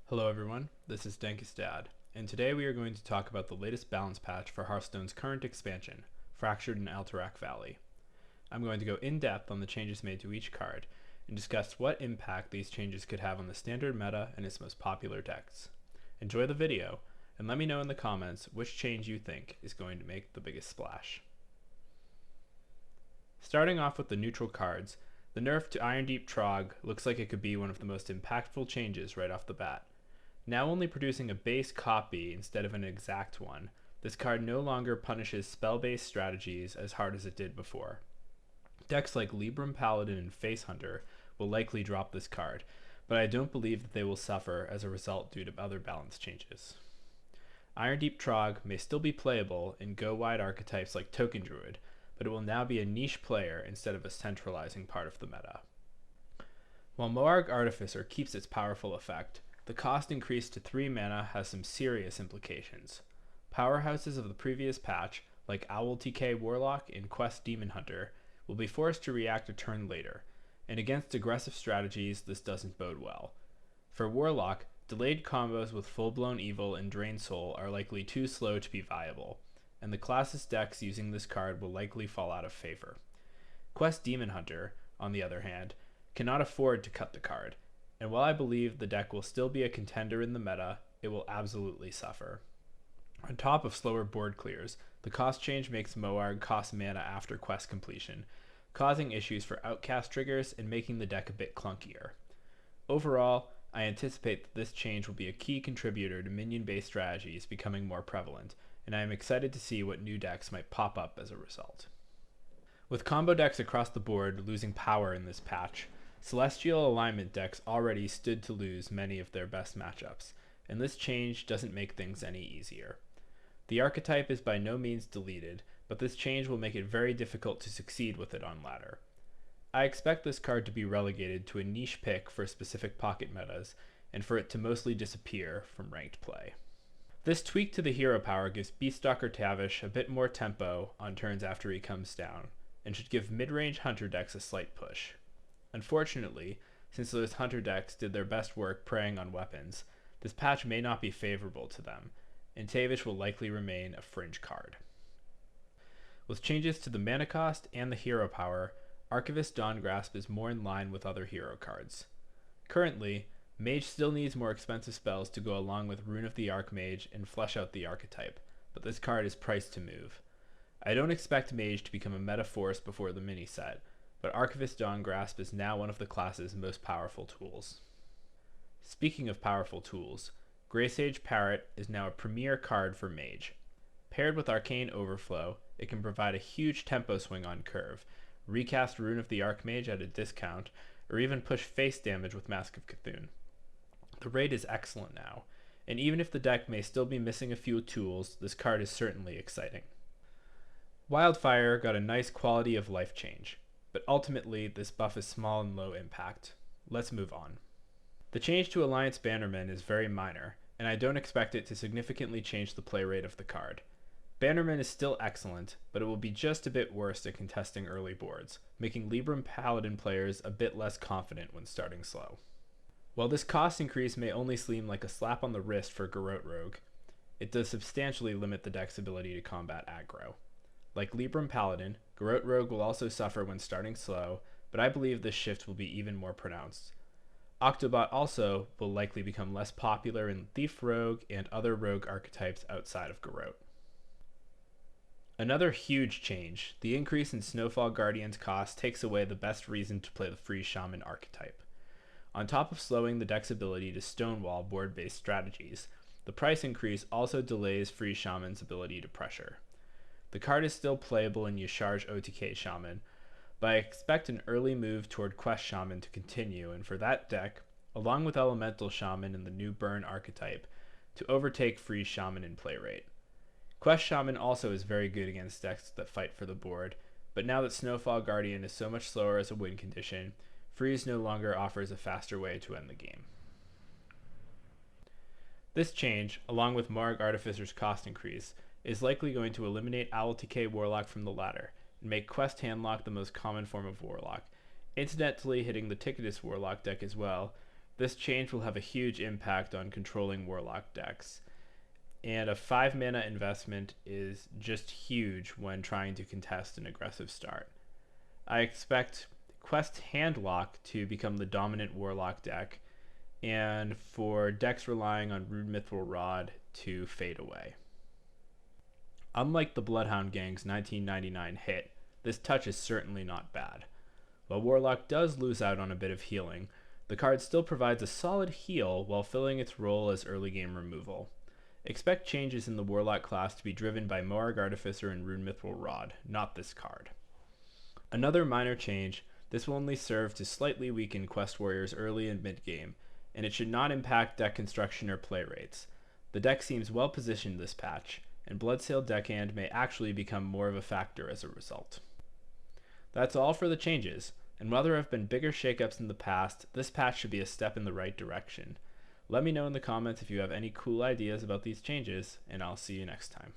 Hello everyone, this is Dankistad, and today we are going to talk about the latest balance patch for Hearthstone's current expansion, Fractured in Alterac Valley. I'm going to go in depth on the changes made to each card, and discuss what impact these changes could have on the standard meta and its most popular decks. Enjoy the video, and let me know in the comments which change you think is going to make the biggest splash. Starting off with the neutral cards, the nerf to Irondeep Trogg looks like it could be one of the most impactful changes right off the bat. Now only producing a base copy instead of an exact one, this card no longer punishes spell-based strategies as hard as it did before. Decks like Libram Paladin and Face Hunter will likely drop this card, but I don't believe that they will suffer as a result due to other balance changes. Irondeep Trogg may still be playable in go-wide archetypes like Token Druid, but it will now be a niche player instead of a centralizing part of the meta. While Moarg Artificer keeps its powerful effect, the cost increase to 3 mana has some serious implications. Powerhouses of the previous patch, like Owl TK Warlock and Quest Demon Hunter, will be forced to react a turn later, and against aggressive strategies this doesn't bode well. For Warlock, delayed combos with Full-Blown Evil and Drain Soul are likely too slow to be viable, and the classist decks using this card will likely fall out of favor. Quest Demon Hunter, on the other hand, cannot afford to cut the card, and while I believe the deck will still be a contender in the meta, it will absolutely suffer. On top of slower board clears, the cost change makes Moarg cost mana after quest completion, causing issues for outcast triggers and making the deck a bit clunkier. Overall, I anticipate that this change will be a key contributor to minion-based strategies becoming more prevalent, and I am excited to see what new decks might pop up as a result. With combo decks across the board losing power in this patch, Celestial Alignment decks already stood to lose many of their best matchups, and this change doesn't make things any easier. The archetype is by no means deleted, but this change will make it very difficult to succeed with it on ladder. I expect this card to be relegated to a niche pick for specific pocket metas, and for it to mostly disappear from ranked play. This tweak to the hero power gives Beaststalker Tavish a bit more tempo on turns after he comes down, and should give mid-range hunter decks a slight push. Unfortunately, since those hunter decks did their best work preying on weapons, this patch may not be favorable to them, and Tavish will likely remain a fringe card. With changes to the mana cost and the hero power, Magister Dawngrasp is more in line with other hero cards. Currently, Mage still needs more expensive spells to go along with Rune of the Archmage and flesh out the archetype, but this card is priced to move. I don't expect Mage to become a meta force before the mini set, but Magister Dawngrasp is now one of the class's most powerful tools. Speaking of powerful tools, Greysage Parrot is now a premier card for Mage. Paired with Arcane Overflow, it can provide a huge tempo swing on curve, recast Rune of the Archmage at a discount, or even push face damage with Mask of Cthulhu. The raid is excellent now, and even if the deck may still be missing a few tools, this card is certainly exciting. Wildfire got a nice quality of life change, but ultimately this buff is small and low impact. Let's move on. The change to Alliance Bannerman is very minor, and I don't expect it to significantly change the play rate of the card. Bannerman is still excellent, but it will be just a bit worse at contesting early boards, making Libram Paladin players a bit less confident when starting slow. While this cost increase may only seem like a slap on the wrist for Garrote Rogue, it does substantially limit the deck's ability to combat aggro. Like Libram Paladin, Garrote Rogue will also suffer when starting slow, but I believe this shift will be even more pronounced. Octobot also will likely become less popular in Thief Rogue and other rogue archetypes outside of Garrote. Another huge change, the increase in Snowfall Guardian's cost takes away the best reason to play the Free Shaman archetype. On top of slowing the deck's ability to stonewall board-based strategies, the price increase also delays Free Shaman's ability to pressure. The card is still playable in Yashar's OTK Shaman, but I expect an early move toward Quest Shaman to continue, and for that deck, along with Elemental Shaman and the new Burn archetype, to overtake Free Shaman in play rate. Quest Shaman also is very good against decks that fight for the board, but now that Snowfall Guardian is so much slower as a win condition, Freeze no longer offers a faster way to end the game. This change, along with Moarg Artificer's cost increase, is likely going to eliminate Owl TK Warlock from the ladder, and make Quest Handlock the most common form of Warlock, incidentally hitting the Ticketus Warlock deck as well, This change will have a huge impact on controlling Warlock decks, and a 5 mana investment is just huge when trying to contest an aggressive start. I expect Quest Handlock to become the dominant Warlock deck, and for decks relying on Rude Mithril Rod to fade away. Unlike the Bloodhound Gang's 1999 hit, this touch is certainly not bad. While Warlock does lose out on a bit of healing, the card still provides a solid heal while filling its role as early game removal. Expect changes in the Warlock class to be driven by Morag Artificer and Rune Mithril Rod, not this card. Another minor change, this will only serve to slightly weaken Quest Warriors early and mid-game, and it should not impact deck construction or play rates. The deck seems well positioned this patch, and Bloodsail Deckhand may actually become more of a factor as a result. That's all for the changes, and while there have been bigger shakeups in the past, this patch should be a step in the right direction. Let me know in the comments if you have any cool ideas about these changes, and I'll see you next time.